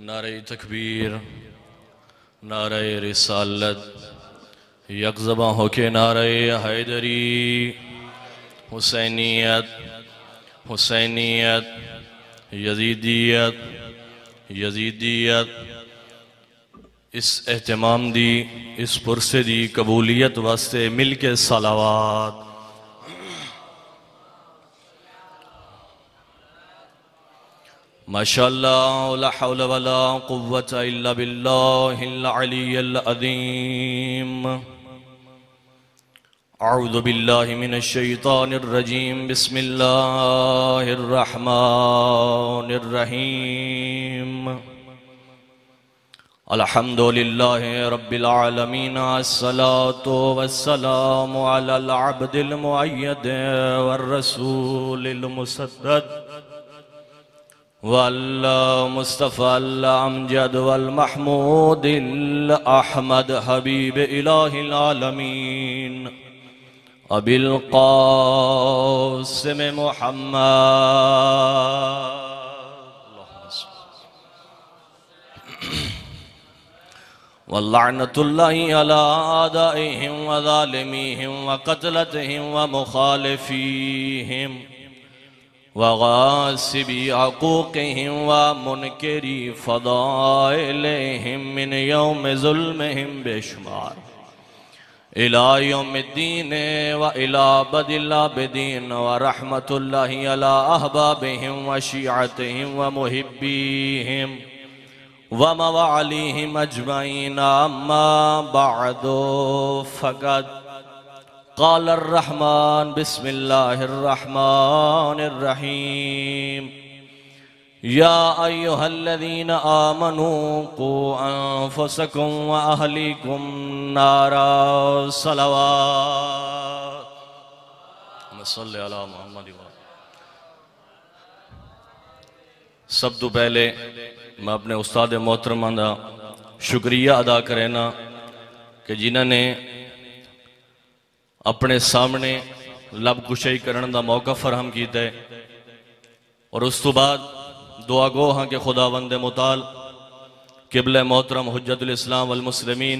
نعرہ تکبیر، نعرہ رسالت، یک زباں ہو کے نعرہ حیدری، حسینیت، حسینیت، یزیدیت، یزیدیت، اس اہتمام دی، اس پرسے دی قبولیت واسطے مل کے صلوات۔ ماشاءاللہ لا حول ولا قوة الا باللہ العلی العظیم۔ اعوذ باللہ من الشیطان الرجیم، بسم اللہ الرحمن الرحیم۔ الحمدللہ رب العالمین، الصلاة والسلام علی العبد المؤید والرسول المسدد، والمصطفى الأمجد والمحمود الأحمد حبيب إله العالمين أبي القاسم محمد واللعنة الله على أعدائهم وظالميهم وقتلتهم ومخالفيهم وغاسبي عقوقهم ومنكري فضائلهم من يوم ظلمهم بشمار إلى يوم الدين وإلى أبد الآبدين، ورحمة الله على أحبابهم وشيعتهم ومحبيهم ومواليهم أجمعين. أما بعد فقد قال الرحمن بسم الله الرحمن الرحيم: يا أيها الذين آمنوا قوا أنفسكم وأهليكم نارا. صلوات صلی علی محمد. سب تو پہلے میں اپنے استاد محترمہ دا شکریہ ادا کرنا کہ جنہوں نے اپنے سامنے لب کشائی کرنے دا موقع فراہم کیتا ہے، اور اس تو بعد دعا گو ہاں کہ خداوند متعال قبلہ محترم حجت الاسلام والمسلمین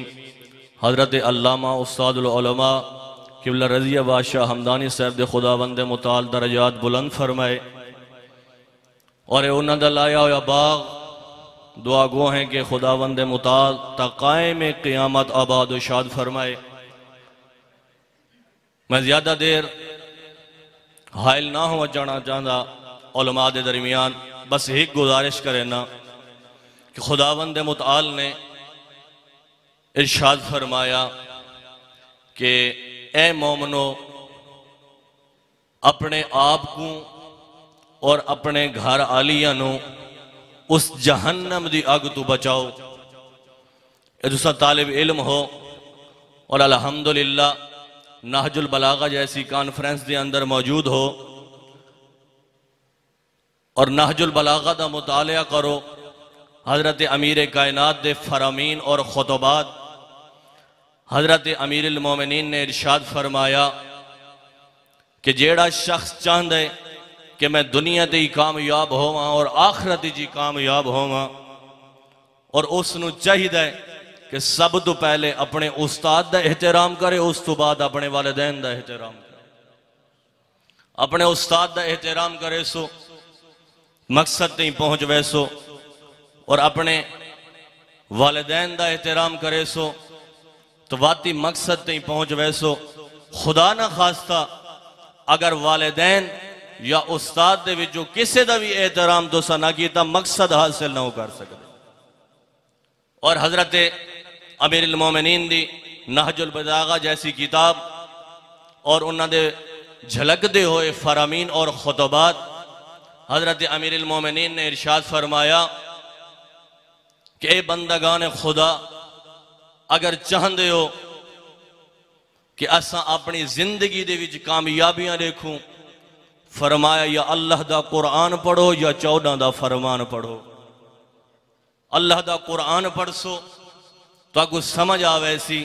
حضرت علامہ استاد العلماء قبلہ رضیہ بادشاہ حمدانی صاحب دے خداوند متعال درجات بلند فرمائے، اور انہاں دا لایا ہویا باغ دعا گو ہیں کہ خداوند متعال تا قائم قیامت آباد و شاد فرمائے۔ میں زیادہ دیر حائل نہ ہوا جانا چاہتا علماء دے درمیان، بس ایک گزارش کرنا کہ خداوند متعال نے ارشاد فرمایا کہ اے مومنو، اپنے آپ کو اور اپنے گھر آلیانو اس جہنم دی آگ تو بچاؤ۔ دوسرا طالب علم ہو اور الحمدللہ نہج البلاغہ جیسی کانفرنس دے اندر موجود ہو اور نہج البلاغہ دا مطالعہ کرو، حضرت امیر کائنات دے فرامین اور خطبات، حضرت امیر المومنین نے ارشاد فرمایا کہ جیڑا شخص چاہتا ہے کہ میں دنیا تے ہی کامیاب ہوا اور آخرت جی کامیاب ہوا، اور اس نو چاہیے کہ سب تو پہلے اپنے استاد دا احترام کرے، اس تو بعد اپنے والدین دا احترام کرے۔ اپنے استاد دا احترام کرے سو مقصد تھی پہنچ ویسو، اور اپنے والدین دا احترام کرے سو تو واتی مقصد تھی پہنچ ویسو۔ خدا نہ خواستہ اگر والدین یا استاد دے وچوں کسے دا بھی احترام تو سا نہ کیتا، مقصد حاصل نہ ہو کر سکتے۔ اور حضرت امیر المومنین دی نہج البلاغہ جیسی کتاب اور انہاں دے جھلک دے ہوئے فرامین اور خطبات، حضرت امیر المومنین نے ارشاد فرمایا کہ اے بندگان خدا، اگر چاہندے ہو کہ اساں اپنی زندگی دے وچ کامیابیاں دیکھوں، فرمایا یا اللہ دا قرآن پڑھو یا 14 دا فرمان پڑھو۔ اللہ دا قرآن پڑھ سو تو اگو سمجھ آوے سی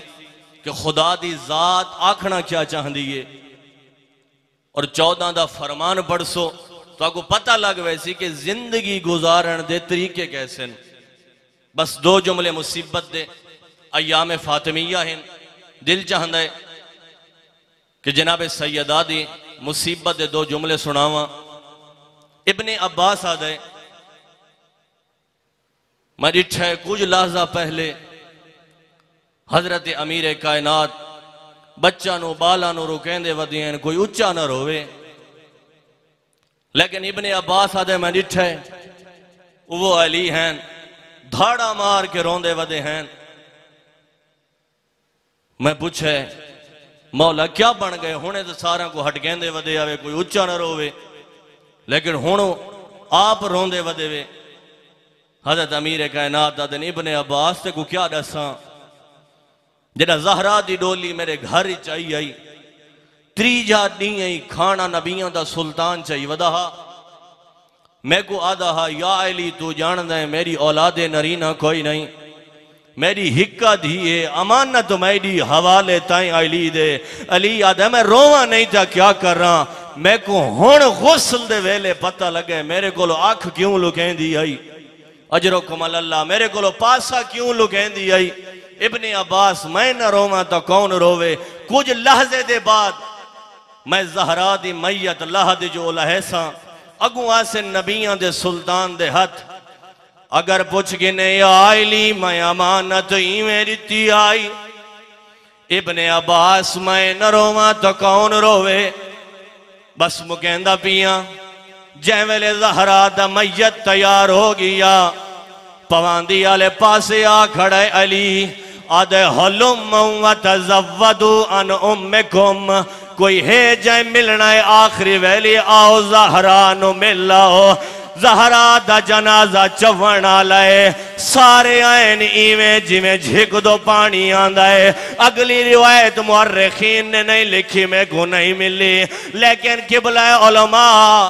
کہ خدا دی ذات آکھنا کیا چاہن دیئے، اور 14 دا فرمان پڑھ سو تو اگو پتہ لگ ویسی کہ زندگی گزارن دے طریقے کیسے ہیں۔ بس دو جملے مصیبت دے ایام فاطمیہ ہیں، دل چاہندہ ہے کہ جناب سیدہ دی مصیبت دے دو جملے سناواں۔ ابن عباس آدھے میں ڈٹھا ہے کچھ لحظہ پہلے حضرت امیر کائنات بچہ نو بالا نو رکین دے ودین کوئی اچھا نہ روے، لیکن ابن عباس آدھے میں ڈٹھا ہے وہ علی ہیں دھاڑا مار کے روندے ودے ہیں۔ میں پوچھے مولا کیا بن گئے ہونے تو سارا کو ہٹ گیندے ودے آوے کوئی اچھا نہ روے، لیکن ہونو آپ روندے ودے وے۔ حضرت امیر کائنات دادن ابن عباس تے کو کیا دساں جنہا زہرا دی ڈولی میرے گھر ہی چاہیے آئی، تریجا نہیں آئی کھانا نبیوں دا سلطان چاہیے ودہا۔ میں کو آدھا یا علی تو جاندہ ہے میری اولاد نرینہ کوئی نہیں، میری حکہ دھیئے امانت میری حوالے تائیں علی دے۔ علی آدھا میں روہ نہیں تھا کیا کر رہا، میں کو ہون غسل دے ویلے پتہ لگے میرے کو لو آنکھ کیوں لکیں دی آئی، اجرکم اللہ میرے کو لو پاسا کیوں لکیں دی آئی۔ ابن عباس میں نہ روما تو کون روے۔ کچھ لحظے دے بعد میں زہرا دی میت لہد جو لہیساں اگوں آسے نبیان دے سلطان دے ہتھ اگر پوچھ گنے یا علی میں امانت ہی میری تی آئی۔ ابن عباس میں نہ روما تو کون روے۔ بس مکیندہ پیاں جائیں ویلے زہرا دا میت تیار ہو گیا، پواندی آلے پاسے آ کھڑے علی آدھے حلم و تزودو ان امکم، کوئی ہے جائیں ملنا ہے آخری ویلی آؤ زہرانو ملاؤ۔ زہرا دا جنازہ چوڑا لائے سارے آئین ایویں جیویں جھک دو پانی آندہ ہے۔ اگلی روایت مورخین نے نہیں لکھی میں کو نہیں ملی، لیکن قبلہ علماء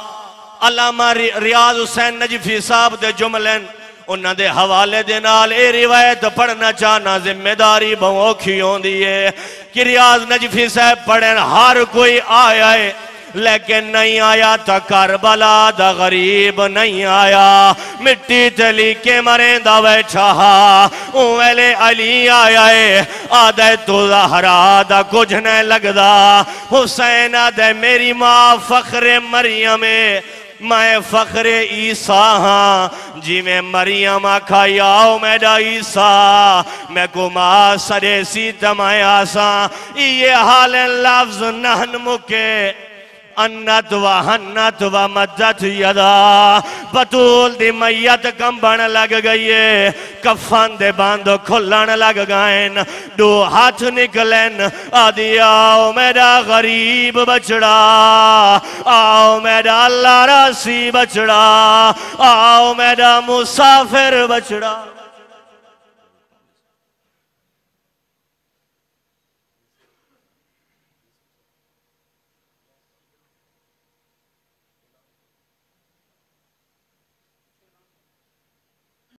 علامہ ریاض حسین نجفی صاحب دے جملن انہاں دے حوالے دے نال اے روایت پڑھنا چاہنا ذمہ داری بہوکھی ہوں دیئے کہ ریاض نجفی صاحب پڑھن ہر کوئی آیا ہے، لیکن نہیں آیا تا کربلا دا غریب نہیں آیا، مٹی تلی کے مرین دا بیٹھا اویلے علی آیا ہے آدھے تو زہرا دا کچھ نہیں لگ دا۔ حسین آدھے میری ماں فخر مریم میں فخر عیسیٰ ہاں جی میں مریم آکھا یاؤ میڈا عیسیٰ میں کو ماں سرے سیتا میں آساں یہ حال لفظ نہن مکے انت و ہنت و مدت یدا بطول دی میت کمبن لگ گئیے کفن دے باندھو کھلن لگ گئین دو ہاتھ نکلن آدھی آؤ میرا غریب بچڑا آؤ میرا اللہ راسی بچڑا آؤ میرا مسافر بچڑا۔